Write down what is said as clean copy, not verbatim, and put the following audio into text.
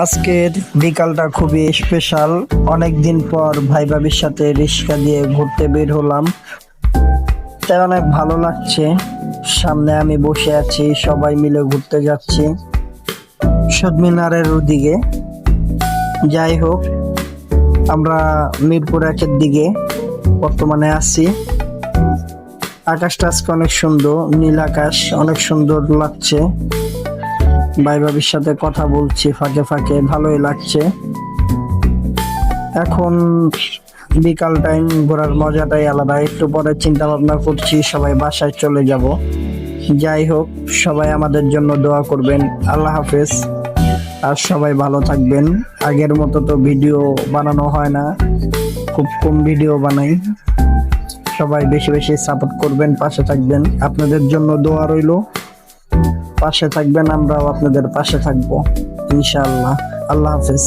আজকের বিকালটা খুবই স্পেশাল। অনেকদিন পর ভাই ভাবির সাথে রিক্সা দিয়ে ঘুরতে বের হলাম, তাই অনেক ভালো লাগছে। সামনে আমি বসে আছি, সবাই মিলে ঘুরতে যাচ্ছি শহীদ মিনারের ওদিকে। যাই হোক, আমরা মিরপুর একের দিকে বর্তমানে আছি। আকাশটা আজকে অনেক সুন্দর, নীল আকাশ, অনেক সুন্দর লাগছে। ভাই ভাবির সাথে কথা বলছি ফাঁকে ফাঁকে, ভালোই লাগছে। এখন বিকাল টাইম, ঘোরার মজাটাই আলাদা। একটু পরে চিন্তা ভাবনা করছি সবাই বাসায় চলে যাব। যাই হোক, সবাই আমাদের জন্য দোয়া করবেন। আল্লাহ হাফেজ। আর সবাই ভালো থাকবেন। আগের মতো তো ভিডিও বানানো হয় না, খুব কম ভিডিও বানাই। সবাই বেশি বেশি সাপোর্ট করবেন, পাশে থাকবেন। আপনাদের জন্য দোয়া রইলো, পাশে থাকবেন, আমরাও আপনাদের পাশে থাকবো ইনশাআল্লাহ। আল্লাহ হাফেজ।